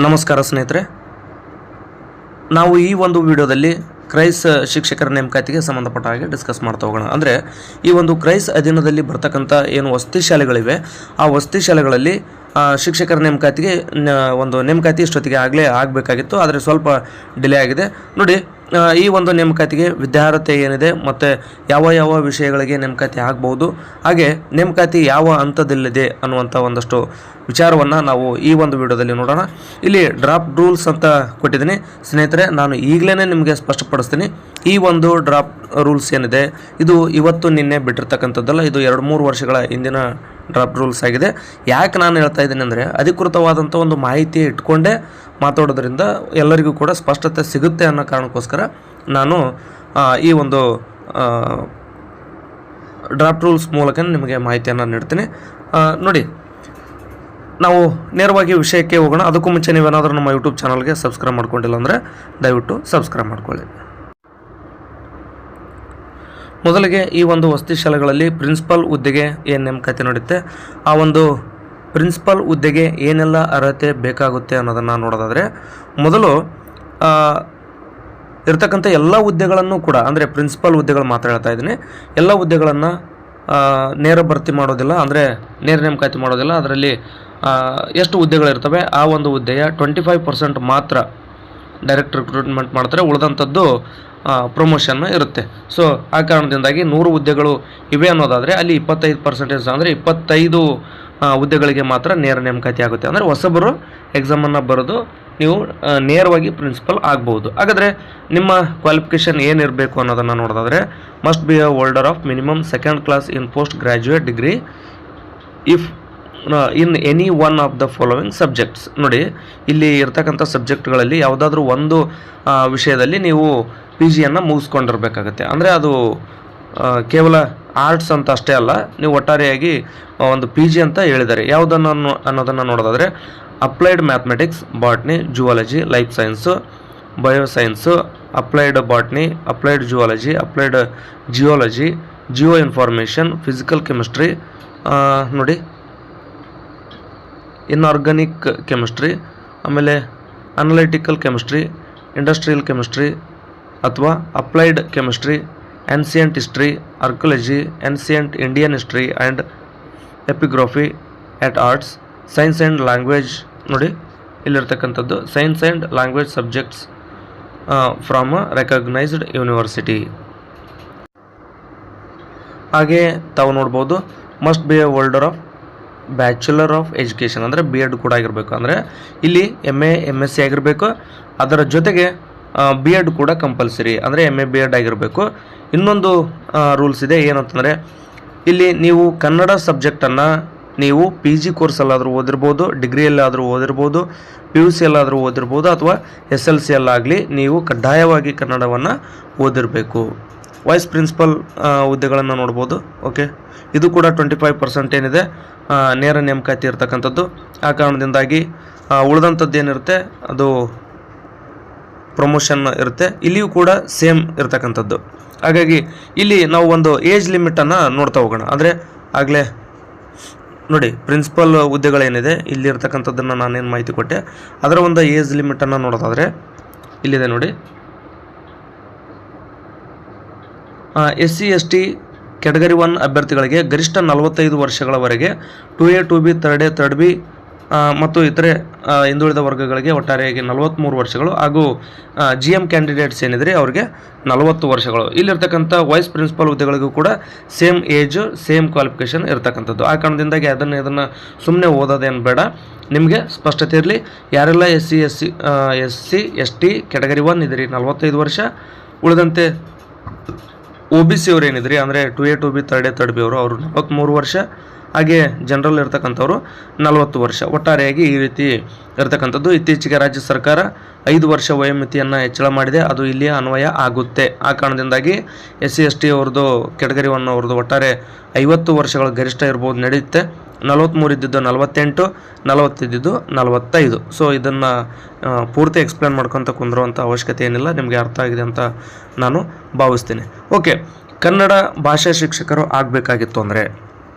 ನಮಸ್ಕಾರ ಸ್ನೇಹಿತರೆ, ನಾವು ಈ ಒಂದು ವಿಡಿಯೋದಲ್ಲಿ ಕ್ರೈಸ್ ಶಿಕ್ಷಕರ ನೇಮಕಾತಿಗೆ ಸಂಬಂಧಪಟ್ಟ ಹಾಗೆ ಡಿಸ್ಕಸ್ ಮಾಡ್ತಾ ಹೋಗೋಣ. ಅಂದರೆ ಈ ಒಂದು ಕ್ರೈಸ್ ಅಧೀನದಲ್ಲಿ ಬರ್ತಕ್ಕಂಥ ಏನು ವಸತಿ ಶಾಲೆಗಳಿವೆ, ಆ ವಸತಿ ಶಾಲೆಗಳಲ್ಲಿ ಶಿಕ್ಷಕರ ನೇಮಕಾತಿಗೆ ಒಂದು ನೇಮಕಾತಿ ಇಷ್ಟೊತ್ತಿಗೆ ಆಗಬೇಕಾಗಿತ್ತು, ಆದರೆ ಸ್ವಲ್ಪ ಡಿಲೇ ಆಗಿದೆ. ನೋಡಿ, ಈ ಒಂದು ನೇಮಕಾತಿಗೆ ವಿದ್ಯಾರ್ಹತೆ ಏನಿದೆ ಮತ್ತು ಯಾವ ವಿಷಯಗಳಿಗೆ ನೇಮಕಾತಿ ಆಗ್ಬೋದು, ಹಾಗೆ ನೇಮಕಾತಿ ಯಾವ ಹಂತದಲ್ಲಿದೆ ಅನ್ನುವಂಥ ಒಂದಷ್ಟು ವಿಚಾರವನ್ನು ನಾವು ಈ ಒಂದು ವಿಡಿಯೋದಲ್ಲಿ ನೋಡೋಣ. ಇಲ್ಲಿ ಡ್ರಾಫ್ಟ್ ರೂಲ್ಸ್ ಅಂತ ಕೊಟ್ಟಿದ್ದೀನಿ ಸ್ನೇಹಿತರೆ. ನಾನು ಈಗಲೇ ನಿಮಗೆ ಸ್ಪಷ್ಟಪಡಿಸ್ತೀನಿ, ಈ ಒಂದು ಡ್ರಾಫ್ಟ್ ರೂಲ್ಸ್ ಏನಿದೆ ಇದು ಇವತ್ತು ನಿನ್ನೆ ಬಿಟ್ಟಿರ್ತಕ್ಕಂಥದ್ದಲ್ಲ, ಇದು 2-3 ವರ್ಷಗಳ ಹಿಂದಿನ ಡ್ರಾಫ್ಟ್ ರೂಲ್ಸ್ ಆಗಿದೆ. ಯಾಕೆ ನಾನು ಹೇಳ್ತಾ ಇದ್ದೀನಿ ಅಂದರೆ, ಅಧಿಕೃತವಾದಂಥ ಒಂದು ಮಾಹಿತಿ ಇಟ್ಕೊಂಡೇ ಮಾತಾಡೋದ್ರಿಂದ ಎಲ್ಲರಿಗೂ ಕೂಡ ಸ್ಪಷ್ಟತೆ ಸಿಗುತ್ತೆ ಅನ್ನೋ ಕಾರಣಕ್ಕೋಸ್ಕರ ನಾನು ಈ ಒಂದು ಡ್ರಾಫ್ಟ್ ರೂಲ್ಸ್ ಮೂಲಕ ನಿಮಗೆ ಮಾಹಿತಿಯನ್ನು ನೀಡ್ತೀನಿ. ನೋಡಿ, ನಾವು ನೇರವಾಗಿ ವಿಷಯಕ್ಕೆ ಹೋಗೋಣ. ಅದಕ್ಕೂ ಮುಂಚೆ ನೀವೇನಾದರೂ ನಮ್ಮ ಯೂಟ್ಯೂಬ್ ಚಾನಲ್ಗೆ ಸಬ್ಸ್ಕ್ರೈಬ್ ಮಾಡ್ಕೊಂಡಿಲ್ಲ ಅಂದರೆ ದಯವಿಟ್ಟು ಸಬ್ಸ್ಕ್ರೈಬ್ ಮಾಡ್ಕೊಳ್ಳಿ. ಮೊದಲಿಗೆ ಈ ಒಂದು ವಸತಿ ಶಾಲೆಗಳಲ್ಲಿ ಪ್ರಿನ್ಸಿಪಲ್ ಹುದ್ದೆಗೆ ಏನು ನೇಮಕಾತಿ ನಡೆಯುತ್ತೆ, ಆ ಒಂದು ಪ್ರಿನ್ಸಿಪಲ್ ಹುದ್ದೆಗೆ ಏನೆಲ್ಲ ಅರ್ಹತೆ ಬೇಕಾಗುತ್ತೆ ಅನ್ನೋದನ್ನು ನೋಡೋದಾದರೆ, ಮೊದಲು ಇರ್ತಕ್ಕಂಥ ಎಲ್ಲ ಹುದ್ದೆಗಳನ್ನು ಕೂಡ, ಅಂದರೆ ಪ್ರಿನ್ಸಿಪಲ್ ಹುದ್ದೆಗಳು ಮಾತ್ರ ಹೇಳ್ತಾ ಇದ್ದೀನಿ, ಎಲ್ಲ ಹುದ್ದೆಗಳನ್ನು ನೇರ ಭರ್ತಿ ಮಾಡೋದಿಲ್ಲ, ಅಂದರೆ ನೇರ ನೇಮಕಾತಿ ಮಾಡೋದಿಲ್ಲ. ಅದರಲ್ಲಿ ಎಷ್ಟು ಹುದ್ದೆಗಳಿರ್ತವೆ ಆ ಒಂದು ಹುದ್ದೆಯ 25% ಮಾತ್ರ ಡೈರೆಕ್ಟ್ ರಿಕ್ರೂಟ್ಮೆಂಟ್ ಮಾಡ್ತಾರೆ, ಉಳಿದಂಥದ್ದು ಪ್ರಮೋಷನ್ ಇರುತ್ತೆ. ಸೊ ಆ ಕಾರಣದಿಂದಾಗಿ 100 ಹುದ್ದೆಗಳು ಇವೆ ಅನ್ನೋದಾದರೆ ಅಲ್ಲಿ 25% ಅಂದರೆ 25 ಹುದ್ದೆಗಳಿಗೆ ಮಾತ್ರ ನೇರ ನೇಮಕಾತಿ ಆಗುತ್ತೆ. ಅಂದರೆ ಹೊಸಬರು ಎಕ್ಸಾಮನ್ನು ಬರೆದು ನೀವು ನೇರವಾಗಿ ಪ್ರಿನ್ಸಿಪಲ್ ಆಗ್ಬೋದು. ಹಾಗಾದರೆ ನಿಮ್ಮ ಕ್ವಾಲಿಫಿಕೇಷನ್ ಏನಿರಬೇಕು ಅನ್ನೋದನ್ನು ನೋಡೋದಾದರೆ, must be a holder of minimum 2nd class in post graduate degree if in any one of the following subjects. ನೋಡಿ, ಇಲ್ಲಿ ಇರ್ತಕ್ಕಂಥ ಸಬ್ಜೆಕ್ಟ್ಗಳಲ್ಲಿ ಯಾವುದಾದ್ರೂ ಒಂದು ವಿಷಯದಲ್ಲಿ ನೀವು PGಯನ್ನು ಮುಗಿಸ್ಕೊಂಡಿರ್ಬೇಕಾಗತ್ತೆ. ಅಂದರೆ ಅದು ಕೇವಲ ಆರ್ಟ್ಸ್ ಅಂತ ಅಷ್ಟೇ ಅಲ್ಲ, ನೀವು ಒಟ್ಟಾರೆಯಾಗಿ ಒಂದು PG ಅಂತ ಹೇಳಿದ್ದಾರೆ. ಯಾವುದನ್ನು ಅನ್ನೋದನ್ನು ನೋಡೋದಾದರೆ, applied mathematics, botany, zoology, life science, bioscience, applied botany, applied zoology, applied geology, geo information, physical chemistry, ನೋಡಿ ಇನ್ಆರ್ಗಾನಿಕ್ ಕೆಮಿಸ್ಟ್ರಿ, ಆಮೇಲೆ ಅನಲಿಟಿಕಲ್ ಕೆಮಿಸ್ಟ್ರಿ, ಇಂಡಸ್ಟ್ರಿಯಲ್ ಕೆಮಿಸ್ಟ್ರಿ ಅಥವಾ applied chemistry, ancient history, archaeology, ancient Indian history and epigraphy at arts, science and language. ನೋಡಿ, ಇಲ್ಲಿರ್ತಕ್ಕಂಥದ್ದು science and language subjects from recognised university. ಹಾಗೆ ತಾವು ನೋಡ್ಬೋದು, must be a holder of bachelor of education, ಅಂದರೆ B.Ed ಕೂಡ ಆಗಿರಬೇಕು. ಅಂದರೆ ಇಲ್ಲಿ MA MSc ಆಗಿರಬೇಕು, ಅದರ ಜೊತೆಗೆ B.Ed ಕೂಡ ಕಂಪಲ್ಸರಿ, ಅಂದರೆ MA B.Ed ಆಗಿರಬೇಕು. ಇನ್ನೊಂದು ರೂಲ್ಸ್ ಇದೆ, ಏನಂತಂದರೆ ಇಲ್ಲಿ ನೀವು ಕನ್ನಡ ಸಬ್ಜೆಕ್ಟನ್ನು ನೀವು PG ಕೋರ್ಸಲ್ಲಾದರೂ ಓದಿರ್ಬೋದು, ಡಿಗ್ರಿಯಲ್ಲಾದರೂ ಓದಿರ್ಬೋದು, PUC ಎಲ್ಲಾದರೂ ಓದಿರ್ಬೋದು, ಅಥವಾ SLC ಅಲ್ಲಾಗಲಿ ನೀವು ಕಡ್ಡಾಯವಾಗಿ ಕನ್ನಡವನ್ನು ಓದಿರಬೇಕು. ವೈಸ್ ಪ್ರಿನ್ಸಿಪಲ್ ಹುದ್ದೆಗಳನ್ನು ನೋಡ್ಬೋದು. ಓಕೆ, ಇದು ಕೂಡ 25% ಏನಿದೆ ನೇರ ನೇಮಕಾತಿ ಇರ್ತಕ್ಕಂಥದ್ದು. ಆ ಕಾರಣದಿಂದಾಗಿ ಉಳಿದಂಥದ್ದು ಏನಿರುತ್ತೆ ಅದು ಪ್ರಮೋಷನ್ ಇರುತ್ತೆ. ಇಲ್ಲಿಯೂ ಕೂಡ ಸೇಮ್ ಇರ್ತಕ್ಕಂಥದ್ದು. ಹಾಗಾಗಿ ಇಲ್ಲಿ ನಾವು ಒಂದು ಏಜ್ ಲಿಮಿಟನ್ನು ನೋಡ್ತಾ ಹೋಗೋಣ. ಅಂದರೆ ಆಗಲೇ ನೋಡಿ, ಪ್ರಿನ್ಸಿಪಲ್ ಹುದ್ದೆಗಳೇನಿದೆ ಇಲ್ಲಿ ಇರ್ತಕ್ಕಂಥದ್ದನ್ನು ನಾನೇನು ಮಾಹಿತಿ ಕೊಟ್ಟೆ, ಅದರ ಒಂದು ಏಜ್ ಲಿಮಿಟನ್ನು ನೋಡೋದಾದರೆ ಇಲ್ಲಿದೆ ನೋಡಿ. SC ST ಕ್ಯಾಟಗರಿ 1 ಅಭ್ಯರ್ಥಿಗಳಿಗೆ ಗರಿಷ್ಠ 45 ವರ್ಷಗಳವರೆಗೆ 2A 2B 3A 3B ಮತ್ತು ಇತರೆ ಹಿಂದುಳಿದ ವರ್ಗಗಳಿಗೆ ಒಟ್ಟಾರೆಯಾಗಿ 43 ವರ್ಷಗಳು, ಹಾಗೂ GM ಕ್ಯಾಂಡಿಡೇಟ್ಸ್ ಏನಿದ್ರೆ ಅವರಿಗೆ 40 ವರ್ಷಗಳು. ಇಲ್ಲಿರ್ತಕ್ಕಂಥ ವೈಸ್ ಪ್ರಿನ್ಸಿಪಲ್ ಹುದ್ದೆಗಳಿಗೂ ಕೂಡ ಸೇಮ್ ಏಜು, ಸೇಮ್ ಕ್ವಾಲಿಫಿಕೇಷನ್ ಇರ್ತಕ್ಕಂಥದ್ದು. ಆ ಕಾರಣದಿಂದಾಗಿ ಇದನ್ನು ಸುಮ್ಮನೆ ಓದೋದೇನು ಬೇಡ, ನಿಮಗೆ ಸ್ಪಷ್ಟತೆ ಇರಲಿ. ಯಾರೆಲ್ಲ SC ST ಕ್ಯಾಟಗರಿ 1 ಇದ್ರಿ 45 ವರ್ಷ, ಉಳಿದಂತೆ OBC ಅವ್ರು ಏನಿದ್ರಿ ಅಂದರೆ 2A 2B 3A 3B ಅವರು 43 ವರ್ಷ, ಹಾಗೆ ಜನರಲ್ ಇರ್ತಕ್ಕಂಥವ್ರು 40 ವರ್ಷ. ಒಟ್ಟಾರೆಯಾಗಿ ಈ ರೀತಿ ಇರ್ತಕ್ಕಂಥದ್ದು. ಇತ್ತೀಚೆಗೆ ರಾಜ್ಯ ಸರ್ಕಾರ 5 ವರ್ಷ ವಯೋಮಿತಿಯನ್ನು ಹೆಚ್ಚಳ ಮಾಡಿದೆ, ಅದು ಇಲ್ಲಿ ಅನ್ವಯ ಆಗುತ್ತೆ. ಆ ಕಾರಣದಿಂದಾಗಿ SC ST ಅವ್ರದ್ದು ಕ್ಯಾಟಗರಿ 1 ಅವ್ರದ್ದು ಒಟ್ಟಾರೆ 50 ವರ್ಷಗಳ ಗರಿಷ್ಠ ಇರ್ಬೋದು, ನಡೆಯುತ್ತೆ. 43 ಇದ್ದಿದ್ದು 48, 40 ಇದ್ದಿದ್ದು 45. ಸೊ ಇದನ್ನು ಪೂರ್ತಿ ಎಕ್ಸ್ಪ್ಲೇನ್ ಮಾಡ್ಕೊತ ಕುಂದಿರುವಂಥ ಅವಶ್ಯಕತೆ ಏನಿಲ್ಲ, ನಿಮಗೆ ಅರ್ಥ ಆಗಿದೆ ಅಂತ ನಾನು ಭಾವಿಸ್ತೀನಿ. ಓಕೆ, ಕನ್ನಡ ಭಾಷಾ ಶಿಕ್ಷಕರು ಆಗಬೇಕಾಗಿತ್ತು ಅಂದರೆ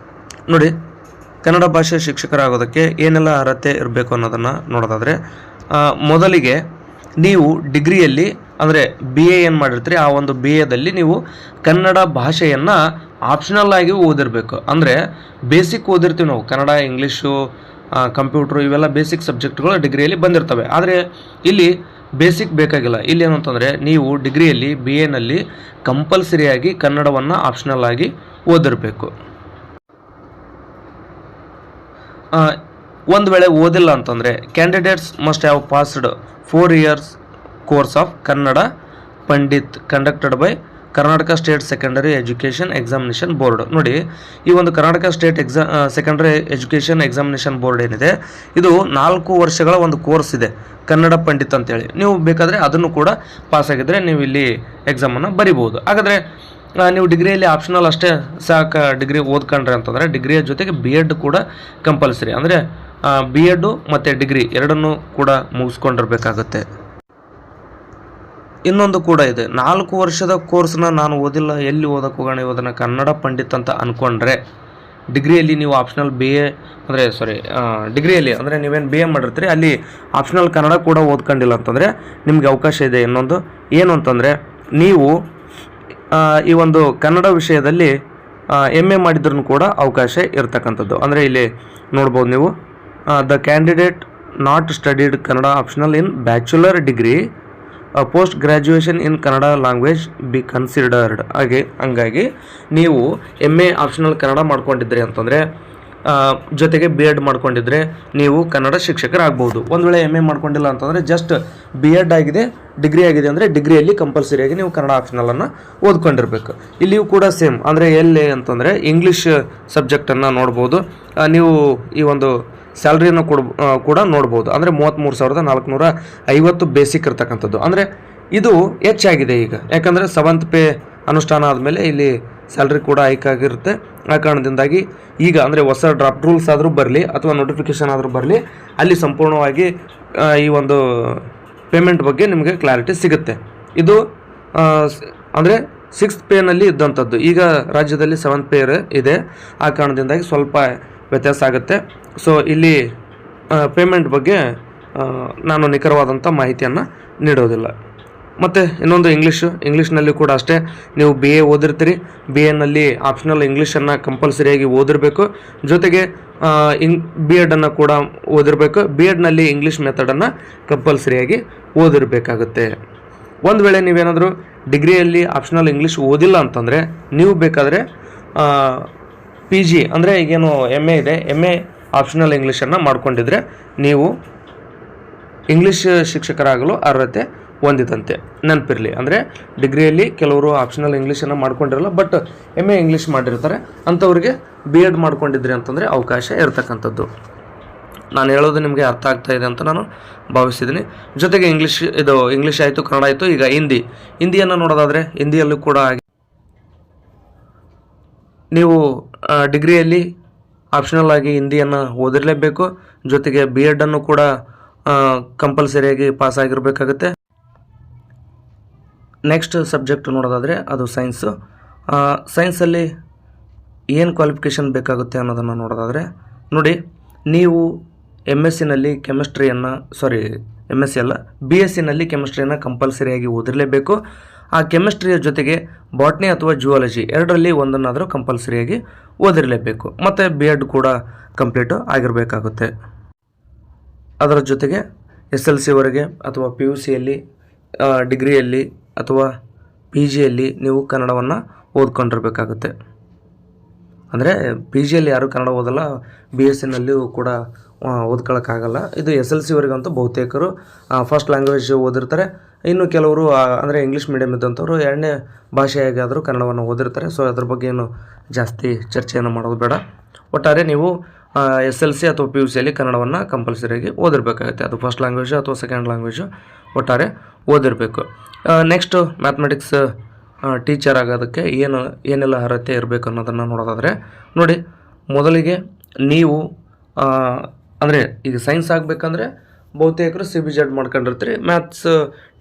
ನೋಡಿ, ಕನ್ನಡ ಭಾಷೆ ಶಿಕ್ಷಕರಾಗೋದಕ್ಕೆ ಏನೆಲ್ಲ ಅರ್ಹತೆ ಇರಬೇಕು ಅನ್ನೋದನ್ನು ನೋಡೋದಾದರೆ, ಮೊದಲಿಗೆ ನೀವು ಡಿಗ್ರಿಯಲ್ಲಿ ಅಂದರೆ ಬಿ ಎ ಏನು ಮಾಡಿರ್ತೀರಿ ಆ ಒಂದು ಬಿ ಎದಲ್ಲಿ ನೀವು ಕನ್ನಡ ಭಾಷೆಯನ್ನು ಆಪ್ಷನಲ್ ಆಗಿ ಓದಿರಬೇಕು. ಅಂದರೆ ಬೇಸಿಕ್ ಓದಿರ್ತೀವಿ ನಾವು, ಕನ್ನಡ, ಇಂಗ್ಲೀಷು, ಕಂಪ್ಯೂಟ್ರು, ಇವೆಲ್ಲ ಬೇಸಿಕ್ ಸಬ್ಜೆಕ್ಟ್ಗಳು ಡಿಗ್ರಿಯಲ್ಲಿ ಬಂದಿರ್ತವೆ. ಆದರೆ ಇಲ್ಲಿ ಬೇಸಿಕ್ ಬೇಕಾಗಿಲ್ಲ. ಇಲ್ಲಿ ಏನಂತಂದರೆ ನೀವು ಡಿಗ್ರಿಯಲ್ಲಿ ಬಿ ಎನಲ್ಲಿ ಕಂಪಲ್ಸರಿಯಾಗಿ ಕನ್ನಡವನ್ನು ಆಪ್ಷನಲ್ ಆಗಿ ಓದಿರಬೇಕು. ಒಂದು ವೇಳೆ ಓದಿಲ್ಲ ಅಂತಂದರೆ candidates must have passed 4 years course of Kannada Pandit conducted by Karnataka state secondary education examination board. ನೋಡಿ, ಈ ಒಂದು Karnataka state secondary education examination board ಏನಿದೆ, ಇದು 4 ವರ್ಷಗಳ ಒಂದು ಕೋರ್ಸ್ ಇದೆ ಕನ್ನಡ ಪಂಡಿತ್ ಅಂತೇಳಿ. ನೀವು ಬೇಕಾದರೆ ಅದನ್ನು ಕೂಡ ಪಾಸಾಗಿದ್ದರೆ ನೀವು ಇಲ್ಲಿ ಎಕ್ಸಾಮನ್ನು ಬರಿಬೋದು. ಹಾಗಾದರೆ ನೀವು ಡಿಗ್ರಿಯಲ್ಲಿ ಆಪ್ಷನಲ್ ಅಷ್ಟೇ ಸಾಕು ಡಿಗ್ರಿ ಓದ್ಕೊಂಡ್ರೆ ಅಂತಂದರೆ ಡಿಗ್ರಿಯ ಜೊತೆಗೆ ಬಿ ಎಡ್ ಕೂಡ ಕಂಪಲ್ಸರಿ. ಅಂದರೆ ಬಿ ಎಡ್ಡು ಮತ್ತು ಡಿಗ್ರಿ ಎರಡನ್ನೂ ಕೂಡ ಮುಗಿಸ್ಕೊಂಡಿರ್ಬೇಕಾಗತ್ತೆ. ಇನ್ನೊಂದು ಕೂಡ ಇದೆ, 4 ವರ್ಷದ ಕೋರ್ಸ್ನ ನಾನು ಓದಿಲ್ಲ, ಎಲ್ಲಿ ಓದಕ್ಕೆ ಹೋಗೋಣ, ಓದೋಣ ಕನ್ನಡ ಪಂಡಿತ್ ಅಂತ ಅಂದ್ಕೊಂಡ್ರೆ ಡಿಗ್ರಿಯಲ್ಲಿ ನೀವು ಆಪ್ಷನಲ್ ಬಿ ಎ ಅಂದರೆ ಡಿಗ್ರಿಯಲ್ಲಿ ಅಂದರೆ ನೀವೇನು ಬಿ ಎ ಮಾಡಿರ್ತೀರಿ ಅಲ್ಲಿ ಆಪ್ಷನಲ್ ಕನ್ನಡ ಕೂಡ ಓದ್ಕೊಂಡಿಲ್ಲ ಅಂತಂದರೆ ನಿಮಗೆ ಅವಕಾಶ ಇದೆ. ಇನ್ನೊಂದು ಏನು ಅಂತಂದರೆ ನೀವು ಈ ಒಂದು ಕನ್ನಡ ವಿಷಯದಲ್ಲಿ ಎಮ್ ಎ ಮಾಡಿದ್ರೂ ಕೂಡ ಅವಕಾಶ ಇರ್ತಕ್ಕಂಥದ್ದು. ಅಂದರೆ ಇಲ್ಲಿ ನೋಡ್ಬೋದು ನೀವು, the candidate not studied Kannada optional in bachelor degree post graduation in Kannada language be considered. ಹಂಗಾಗಿ ನೀವು ಎಮ್ ಎ ಆಪ್ಷನಲ್ ಕನ್ನಡ ಮಾಡ್ಕೊಂಡಿದ್ರಿ ಅಂತಂದರೆ ಜೊತೆಗೆ ಬಿ ಎಡ್ ಮಾಡ್ಕೊಂಡಿದ್ರೆ ನೀವು ಕನ್ನಡ ಶಿಕ್ಷಕರಾಗ್ಬೋದು. ಒಂದು ವೇಳೆ ಎಮ್ ಎ ಮಾಡ್ಕೊಂಡಿಲ್ಲ ಅಂತಂದರೆ ಜಸ್ಟ್ ಬಿ ಎಡ್ ಆಗಿದೆ, ಡಿಗ್ರಿ ಆಗಿದೆ ಅಂದರೆ ಡಿಗ್ರಿಯಲ್ಲಿ ಕಂಪಲ್ಸರಿಯಾಗಿ ನೀವು ಕನ್ನಡ ಆಪ್ಷನಲನ್ನು ಓದ್ಕೊಂಡಿರ್ಬೇಕು. ಇಲ್ಲಿಯೂ ಕೂಡ ಸೇಮ್. ಅಂದರೆ ಎಲ್ಲಿ ಅಂತಂದರೆ ಇಂಗ್ಲೀಷ್ ಸಬ್ಜೆಕ್ಟನ್ನು ನೋಡ್ಬೋದು. ನೀವು ಈ ಒಂದು ಸ್ಯಾಲ್ರಿಯನ್ನು ಕೂಡ ನೋಡ್ಬೋದು. ಅಂದರೆ 33,450 ಬೇಸಿಕ್ ಇರ್ತಕ್ಕಂಥದ್ದು. ಅಂದರೆ ಇದು ಹೆಚ್ಚಾಗಿದೆ ಈಗ, ಯಾಕಂದರೆ 7th ಪೇ ಅನುಷ್ಠಾನ ಆದಮೇಲೆ ಇಲ್ಲಿ ಸ್ಯಾಲ್ರಿ ಕೂಡ ಹೈಕ್ ಆಗಿರುತ್ತೆ. ಆ ಕಾರಣದಿಂದಾಗಿ ಈಗ ಅಂದರೆ ಹೊಸ ಡ್ರಾಫ್ಟ್ ರೂಲ್ಸ್ ಆದರೂ ಬರಲಿ ಅಥವಾ ನೋಟಿಫಿಕೇಷನ್ ಆದರೂ ಬರಲಿ, ಅಲ್ಲಿ ಸಂಪೂರ್ಣವಾಗಿ ಈ ಒಂದು ಪೇಮೆಂಟ್ ಬಗ್ಗೆ ನಿಮಗೆ ಕ್ಲಾರಿಟಿ ಸಿಗುತ್ತೆ. ಇದು ಅಂದರೆ 6th ಪೇನಲ್ಲಿ ಇದ್ದಂಥದ್ದು ಈಗ ರಾಜ್ಯದಲ್ಲಿ 7th ಪೇ ಇದೆ. ಆ ಕಾರಣದಿಂದಾಗಿ ಸ್ವಲ್ಪ ವ್ಯತ್ಯಾಸ ಆಗುತ್ತೆ. ಸೊ ಇಲ್ಲಿ ಪೇಮೆಂಟ್ ಬಗ್ಗೆ ನಾನು ನಿಖರವಾದಂಥ ಮಾಹಿತಿಯನ್ನು ನೀಡೋದಿಲ್ಲ. ಮತ್ತು ಇನ್ನೊಂದು ಇಂಗ್ಲೀಷ್ನಲ್ಲಿ ಕೂಡ ಅಷ್ಟೇ, ನೀವು ಬಿ ಎ ಓದಿರ್ತೀರಿ, ಬಿ ಎನಲ್ಲಿ ಆಪ್ಷನಲ್ ಇಂಗ್ಲೀಷನ್ನು ಕಂಪಲ್ಸರಿಯಾಗಿ ಓದಿರಬೇಕು. ಜೊತೆಗೆ ಬಿ ಎಡನ್ನು ಕೂಡ ಓದಿರಬೇಕು. B ಎಡ್ನಲ್ಲಿ English ಮೆಥಡನ್ನು ಕಂಪಲ್ಸರಿಯಾಗಿ ಓದಿರಬೇಕಾಗುತ್ತೆ. ಒಂದು ವೇಳೆ ನೀವೇನಾದರೂ ಡಿಗ್ರಿಯಲ್ಲಿ ಆಪ್ಷನಲ್ ಇಂಗ್ಲೀಷ್ ಓದಿಲ್ಲ ಅಂತಂದರೆ ನೀವು ಬೇಕಾದರೆ ಪಿ ಜಿ ಅಂದರೆ ಈಗೇನು ಎಮ್ ಎ ಇದೆ, ಎಮ್ ಎ ಆಪ್ಷನಲ್ ಇಂಗ್ಲೀಷನ್ನು ಮಾಡ್ಕೊಂಡಿದ್ರೆ ನೀವು ಇಂಗ್ಲೀಷ್ ಶಿಕ್ಷಕರಾಗಲು ಅರ್ಹತೆ ಹೊಂದಿದಂತೆ. ನೆನಪಿರಲಿ, ಅಂದರೆ ಡಿಗ್ರಿಯಲ್ಲಿ ಕೆಲವರು ಆಪ್ಷನಲ್ ಇಂಗ್ಲೀಷನ್ನು ಮಾಡ್ಕೊಂಡಿರಲ್ಲ, ಬಟ್ ಎಮ್ ಎ ಇಂಗ್ಲೀಷ್ ಮಾಡಿರ್ತಾರೆ. ಅಂಥವ್ರಿಗೆ ಬಿ ಎಡ್ ಮಾಡ್ಕೊಂಡಿದ್ರಿ ಅಂತಂದರೆ ಅವಕಾಶ ಇರತಕ್ಕಂಥದ್ದು. ನಾನು ಹೇಳೋದು ನಿಮಗೆ ಅರ್ಥ ಆಗ್ತಾ ಇದೆ ಅಂತ ನಾನು ಭಾವಿಸಿದ್ದೀನಿ. ಜೊತೆಗೆ ಇಂಗ್ಲೀಷ್ ಆಯಿತು, ಕನ್ನಡ ಆಯಿತು. ಈಗ ಹಿಂದಿಯನ್ನು ನೋಡೋದಾದರೆ ಹಿಂದಿಯಲ್ಲೂ ಕೂಡ ನೀವು ಡಿಗ್ರಿಯಲ್ಲಿ ಆಪ್ಷನಲ್ ಆಗಿ ಹಿಂದಿಯನ್ನು ಓದಿರಲೇಬೇಕು. ಜೊತೆಗೆ ಬಿ ಎಡನ್ನು ಕೂಡ ಕಂಪಲ್ಸರಿಯಾಗಿ ಪಾಸ್ ಆಗಿರಬೇಕಾಗುತ್ತೆ. ನೆಕ್ಸ್ಟ್ ಸಬ್ಜೆಕ್ಟ್ ನೋಡೋದಾದರೆ ಅದು ಸೈನ್ಸು. ಸೈನ್ಸಲ್ಲಿ ಏನು ಕ್ವಾಲಿಫಿಕೇಷನ್ ಬೇಕಾಗುತ್ತೆ ಅನ್ನೋದನ್ನು ನೋಡೋದಾದರೆ ನೋಡಿ, ನೀವು ಎಮ್ ಎಸ್ ಸಿನಲ್ಲಿ ಬಿ ಎಸ್ ಸಿನಲ್ಲಿ ಕೆಮಿಸ್ಟ್ರಿಯನ್ನು ಕಂಪಲ್ಸರಿಯಾಗಿ ಓದಿರಲೇಬೇಕು. ಆ ಕೆಮಿಸ್ಟ್ರಿಯ ಜೊತೆಗೆ ಬಾಟ್ನಿ ಅಥವಾ ಜುವಾಲಜಿ ಎರಡರಲ್ಲಿ ಒಂದನ್ನಾದರೂ ಕಂಪಲ್ಸರಿಯಾಗಿ ಓದಿರಲೇಬೇಕು. ಮತ್ತು ಬಿ ಎಡ್ ಕೂಡ ಕಂಪ್ಲೀಟು ಆಗಿರಬೇಕಾಗುತ್ತೆ. ಅದರ ಜೊತೆಗೆ SLC ವರೆಗೆ ಅಥವಾ PUCಯಲ್ಲಿ, ಡಿಗ್ರಿಯಲ್ಲಿ ಅಥವಾ PGಯಲ್ಲಿ ನೀವು ಕನ್ನಡವನ್ನು ಓದ್ಕೊಂಡಿರಬೇಕಾಗುತ್ತೆ. ಅಂದರೆ PGಯಲ್ಲಿ ಯಾರೂ ಕನ್ನಡ ಓದಲ್ಲ, BScನಲ್ಲಿಯೂ ಕೂಡ ಓದ್ಕೊಳ್ಳೋಕ್ಕಾಗಲ್ಲ. ಇದು SLC ವರೆಗಂತೂ ಬಹುತೇಕರು ಫಸ್ಟ್ ಲ್ಯಾಂಗ್ವೇಜ್ ಓದಿರ್ತಾರೆ. ಇನ್ನು ಕೆಲವರು ಅಂದರೆ ಇಂಗ್ಲೀಷ್ ಮೀಡಿಯಮ್ ಇದ್ದಂಥವ್ರು 2ನೇ ಭಾಷೆಯಾಗಿ ಆದರೂ ಕನ್ನಡವನ್ನು ಓದಿರ್ತಾರೆ. ಸೊ ಅದ್ರ ಬಗ್ಗೆ ಏನು ಜಾಸ್ತಿ ಚರ್ಚೆಯನ್ನು ಮಾಡೋದು ಬೇಡ. ಒಟ್ಟಾರೆ ನೀವು SLC ಅಥವಾ PUCಯಲ್ಲಿ ಕನ್ನಡವನ್ನು ಕಂಪಲ್ಸರಿಯಾಗಿ ಓದಿರಬೇಕಾಗುತ್ತೆ. ಅದು ಫಸ್ಟ್ ಲ್ಯಾಂಗ್ವೇಜು ಅಥವಾ ಸೆಕೆಂಡ್ ಲ್ಯಾಂಗ್ವೇಜು ಒಟ್ಟಾರೆ ಓದಿರಬೇಕು. ನೆಕ್ಸ್ಟು ಮ್ಯಾಥಮೆಟಿಕ್ಸ್ ಟೀಚರ್ ಆಗೋದಕ್ಕೆ ಏನೆಲ್ಲ ಅರ್ಹತೆ ಇರಬೇಕು ಅನ್ನೋದನ್ನು ನೋಡೋದಾದರೆ ನೋಡಿ, ಮೊದಲಿಗೆ ನೀವು ಅಂದರೆ ಈಗ ಸೈನ್ಸ್ ಆಗಬೇಕಂದ್ರೆ ಬಹುತೇಕರು CBZ ಮಾಡ್ಕೊಂಡಿರ್ತೀರಿ, ಮ್ಯಾಥ್ಸ್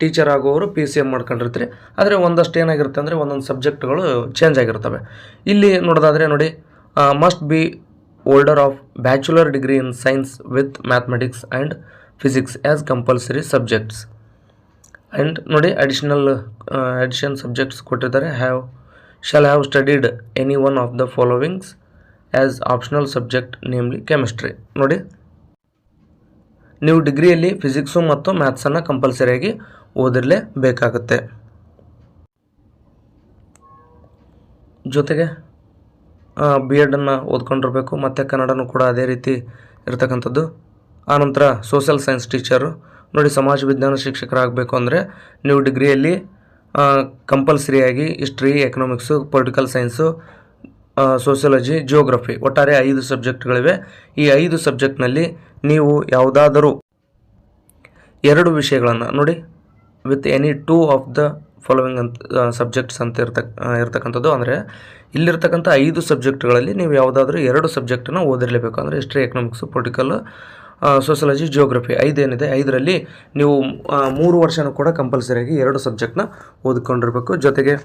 ಟೀಚರ್ ಆಗೋರು PCM ಮಾಡ್ಕೊಂಡಿರ್ತೀರಿ. ಆದರೆ ಒಂದಷ್ಟು ಏನಾಗಿರುತ್ತೆ ಅಂದರೆ ಒಂದೊಂದು ಸಬ್ಜೆಕ್ಟ್ಗಳು ಚೇಂಜ್ ಆಗಿರ್ತವೆ. ಇಲ್ಲಿ ನೋಡೋದಾದರೆ ನೋಡಿ, must be holder of bachelor degree in science with mathematics and physics as compulsory subjects. And ನೋಡಿ addition subjects ಕೊಟ್ಟಿದ್ದಾರೆ. shall have studied any one of the followings as optional subject, namely chemistry. ನೋಡಿ, ನೀವು ಡಿಗ್ರಿಯಲ್ಲಿ physics ಮತ್ತು ಮ್ಯಾಥ್ಸನ್ನು ಕಂಪಲ್ಸರಿಯಾಗಿ ಓದಿರಲೇಬೇಕಾಗುತ್ತೆ. ಜೊತೆಗೆ B ಎಡನ್ನು ಓದ್ಕೊಂಡಿರಬೇಕು, ಮತ್ತು ಕನ್ನಡನೂ ಕೂಡ ಅದೇ ರೀತಿ ಇರತಕ್ಕಂಥದ್ದು. ಆನಂತರ ಸೋಷಿಯಲ್ ಸೈನ್ಸ್ ಟೀಚರು. ನೋಡಿ, ಸಮಾಜ ವಿಜ್ಞಾನ ಶಿಕ್ಷಕರಾಗಬೇಕು ಅಂದರೆ ನೀವು ಡಿಗ್ರಿಯಲ್ಲಿ ಕಂಪಲ್ಸರಿಯಾಗಿ history, economics, political science, sociology, geography, ಒಟ್ಟಾರೆ 5 ಸಬ್ಜೆಕ್ಟ್ಗಳಿವೆ. ಈ 5 ಸಬ್ಜೆಕ್ಟ್ನಲ್ಲಿ ನೀವು ಯಾವುದಾದರೂ 2 ವಿಷಯಗಳನ್ನು ನೋಡಿ, with any 2 of the following ಅಂತ ಸಬ್ಜೆಕ್ಟ್ಸ್ ಅಂತ ಇರ್ತಕ್ಕಂಥದ್ದು. ಅಂದರೆ ಇಲ್ಲಿರ್ತಕ್ಕಂಥ 5 ಸಬ್ಜೆಕ್ಟ್ಗಳಲ್ಲಿ ನೀವು ಯಾವುದಾದ್ರೂ 2 ಸಬ್ಜೆಕ್ಟನ್ನು ಓದಿರಲೇಬೇಕು. ಅಂದರೆ history, economics, political, sociology, geography 5 ಏನಿದೆ, 5ರಲ್ಲಿ ನೀವು 3 ವರ್ಷನೂ ಕೂಡ ಕಂಪಲ್ಸರಿಯಾಗಿ 2 ಸಬ್ಜೆಕ್ಟ್ನ ಓದ್ಕೊಂಡಿರಬೇಕು. ಜೊತೆಗೆ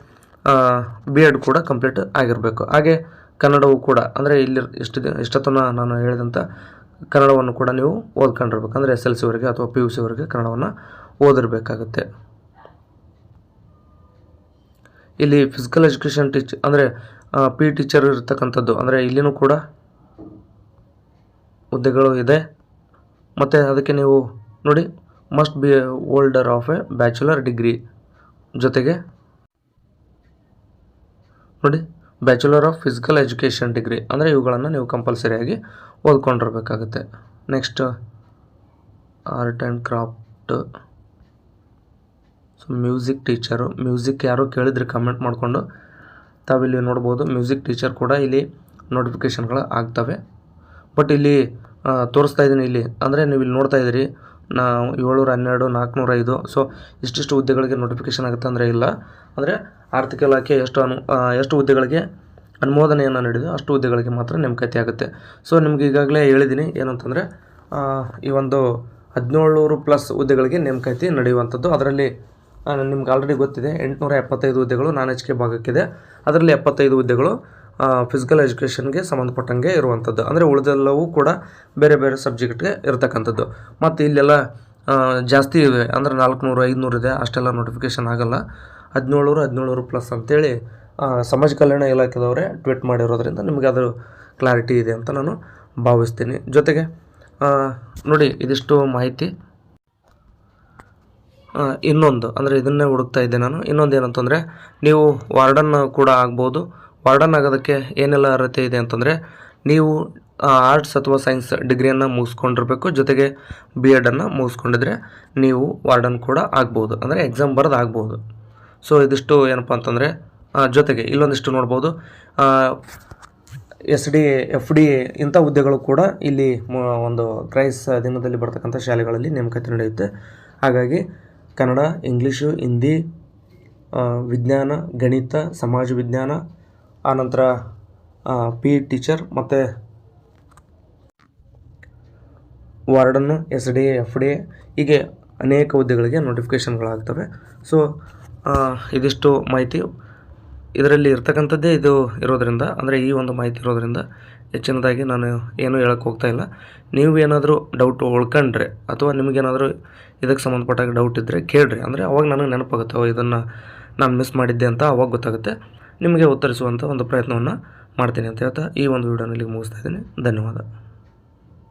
ಬಿ ಎಡ್ ಕೂಡ ಕಂಪ್ಲೀಟ್ ಆಗಿರಬೇಕು. ಹಾಗೆ ಕನ್ನಡವು ಕೂಡ, ಅಂದರೆ ಇಲ್ಲಿ ಇಷ್ಟೊತ್ತನ ನಾನು ಹೇಳಿದಂಥ ಕನ್ನಡವನ್ನು ಕೂಡ ನೀವು ಓದ್ಕೊಂಡಿರ್ಬೇಕು. ಅಂದರೆ SLC ವರೆಗೆ ಅಥವಾ PUC ವರೆಗೆ ಕನ್ನಡವನ್ನು ಓದಿರಬೇಕಾಗುತ್ತೆ. ಇಲ್ಲಿ ಫಿಸಿಕಲ್ ಎಜುಕೇಷನ್ ಅಂದರೆ ಪಿ ಟೀಚರ್ ಇರ್ತಕ್ಕಂಥದ್ದು. ಅಂದರೆ ಇಲ್ಲಿನೂ ಕೂಡ ಹುದ್ದೆಗಳು ಇದೆ. ಮತ್ತು ಅದಕ್ಕೆ ನೀವು ನೋಡಿ, must be holder of a bachelor degree. ಜೊತೆಗೆ ನೋಡಿ, bachelor of physical education degree. ಅಂದರೆ ಇವುಗಳನ್ನು ನೀವು ಕಂಪಲ್ಸರಿಯಾಗಿ ಓದ್ಕೊಂಡಿರ್ಬೇಕಾಗುತ್ತೆ. Next art and craft. So music teacher. Music ಯಾರೋ ಕೇಳಿದ್ರೆ ಕಮೆಂಟ್ ಮಾಡಿಕೊಂಡು ತಾವಿಲ್ಲಿ ನೋಡ್ಬೋದು. ಮ್ಯೂಸಿಕ್ ಟೀಚರ್ ಕೂಡ ಇಲ್ಲಿ ನೋಟಿಫಿಕೇಷನ್ಗಳು ಆಗ್ತವೆ. ಬಟ್ ಇಲ್ಲಿ ತೋರಿಸ್ತಾ ಇದ್ದೀನಿ. ಇಲ್ಲಿ ಅಂದರೆ ನೀವು ಇಲ್ಲಿ ನೋಡ್ತಾ ಇದ್ದೀರಿ 712, 405. ಸೊ ಇಷ್ಟಿಷ್ಟು ಹುದ್ದೆಗಳಿಗೆ ನೋಟಿಫಿಕೇಷನ್ ಆಗುತ್ತೆ ಅಂದರೆ ಇಲ್ಲ. ಅಂದರೆ ಆರ್ಥಿಕ ಇಲಾಖೆ ಎಷ್ಟು ಹುದ್ದೆಗಳಿಗೆ ಅನುಮೋದನೆಯನ್ನು ನೀಡಿದೆ ಅಷ್ಟು ಹುದ್ದೆಗಳಿಗೆ ಮಾತ್ರ ನೇಮಕಾತಿ ಆಗುತ್ತೆ. ಸೊ ನಿಮ್ಗೆ ಈಗಾಗಲೇ ಹೇಳಿದ್ದೀನಿ ಏನಂತಂದರೆ ಈ ಒಂದು 1700+ ಹುದ್ದೆಗಳಿಗೆ ನೇಮಕಾತಿ ನಡೆಯುವಂಥದ್ದು. ಅದರಲ್ಲಿ ನಿಮ್ಗೆ ಆಲ್ರೆಡಿ ಗೊತ್ತಿದೆ 875 ಹುದ್ದೆಗಳು ನಾನ್-HK ಭಾಗಕ್ಕಿದೆ. ಅದರಲ್ಲಿ 75 ಹುದ್ದೆಗಳು ಫಿಸಿಕಲ್ ಎಜುಕೇಷನ್ಗೆ ಸಂಬಂಧಪಟ್ಟಂಗೆ ಇರುವಂಥದ್ದು. ಅಂದರೆ ಉಳಿದೆಲ್ಲವೂ ಕೂಡ ಬೇರೆ ಬೇರೆ ಸಬ್ಜೆಕ್ಟ್ಗೆ ಇರತಕ್ಕಂಥದ್ದು. ಮತ್ತು ಇಲ್ಲೆಲ್ಲ ಜಾಸ್ತಿ ಇವೆ, ಅಂದರೆ 400, 500 ಇದೆ. ಅಷ್ಟೆಲ್ಲ ನೋಟಿಫಿಕೇಷನ್ ಆಗಲ್ಲ. 1700+ ಅಂತೇಳಿ ಸಮಾಜ ಕಲ್ಯಾಣ ಇಲಾಖೆದವರೇ ಟ್ವೀಟ್ ಮಾಡಿರೋದ್ರಿಂದ ನಿಮಗೆ ಅದು ಕ್ಲಾರಿಟಿ ಇದೆ ಅಂತ ನಾನು ಭಾವಿಸ್ತೀನಿ. ಜೊತೆಗೆ ನೋಡಿ, ಇದಿಷ್ಟು ಮಾಹಿತಿ. ಇನ್ನೊಂದು ಅಂದರೆ ಇದನ್ನೇ ಹುಡುಕ್ತಾ ಇದ್ದೆ ನಾನು. ಇನ್ನೊಂದು ಏನಂತಂದರೆ ನೀವು ವಾರ್ಡನ್ ಕೂಡ ಆಗ್ಬೋದು. ವಾರ್ಡನ್ ಆಗೋದಕ್ಕೆ ಏನೆಲ್ಲ ಅರ್ಹತೆ ಇದೆ ಅಂತಂದರೆ ನೀವು ಆರ್ಟ್ಸ್ ಅಥವಾ ಸೈನ್ಸ್ ಡಿಗ್ರಿಯನ್ನು ಮುಗಿಸ್ಕೊಂಡಿರ್ಬೇಕು. ಜೊತೆಗೆ ಬಿ ಎಡನ್ನು ಮುಗಿಸ್ಕೊಂಡಿದ್ರೆ ನೀವು ವಾರ್ಡನ್ ಕೂಡ ಆಗ್ಬೋದು. ಅಂದರೆ ಎಕ್ಸಾಮ್ ಬರೆದು ಆಗ್ಬೋದು. ಸೊ ಇದಿಷ್ಟು ಏನಪ್ಪ ಅಂತಂದರೆ ಜೊತೆಗೆ ಇಲ್ಲೊಂದಿಷ್ಟು ನೋಡ್ಬೋದು. SD, FD ಇಂಥ ಹುದ್ದೆಗಳು ಕೂಡ ಇಲ್ಲಿ ಒಂದು ಕ್ರೈಸ್ ದಿನದಲ್ಲಿ ಬರ್ತಕ್ಕಂಥ ಶಾಲೆಗಳಲ್ಲಿ ನೇಮಕಾತಿ ನಡೆಯುತ್ತೆ. ಹಾಗಾಗಿ ಕನ್ನಡ, ಇಂಗ್ಲೀಷು, ಹಿಂದಿ, ವಿಜ್ಞಾನ, ಗಣಿತ, ಸಮಾಜ ವಿಜ್ಞಾನ, ಆನಂತರ PE ಟೀಚರ್ ಮತ್ತು ವಾರ್ಡನ್ನು, SD, FD ಹೀಗೆ ಅನೇಕ ಹುದ್ದೆಗಳಿಗೆ ನೋಟಿಫಿಕೇಷನ್ಗಳಾಗ್ತವೆ. ಸೊ ಇದಿಷ್ಟು ಮಾಹಿತಿ ಇದರಲ್ಲಿ ಇರ್ತಕ್ಕಂಥದ್ದೇ ಇದು ಇರೋದರಿಂದ, ಅಂದರೆ ಈ ಒಂದು ಮಾಹಿತಿ ಇರೋದರಿಂದ ಹೆಚ್ಚಿನದಾಗಿ ನಾನು ಏನೂ ಹೇಳಕ್ಕೆ ಹೋಗ್ತಾ ಇಲ್ಲ. ನೀವು ಏನಾದರೂ ಡೌಟ್ ಉಳ್ಕೊಂಡ್ರೆ ಅಥವಾ ನಿಮಗೇನಾದರೂ ಇದಕ್ಕೆ ಸಂಬಂಧಪಟ್ಟಾಗ ಡೌಟ್ ಇದ್ದರೆ ಕೇಳಿರಿ. ಅಂದರೆ ಅವಾಗ ನನಗೆ ನೆನಪಾಗುತ್ತೆ, ಇದನ್ನು ನಾನು ಮಿಸ್ ಮಾಡಿದ್ದೆ ಅಂತ ಅವಾಗ ಗೊತ್ತಾಗುತ್ತೆ. ನಿಮಗೆ ಉತ್ತರಿಸುವಂಥ ಒಂದು ಪ್ರಯತ್ನವನ್ನು ಮಾಡ್ತೀನಿ ಅಂತ ಹೇಳ್ತಾ ಈ ಒಂದು ವಿಡಿಯೋನಲ್ಲಿ ಮುಗಿಸ್ತಾ ಇದ್ದೀನಿ. ಧನ್ಯವಾದ.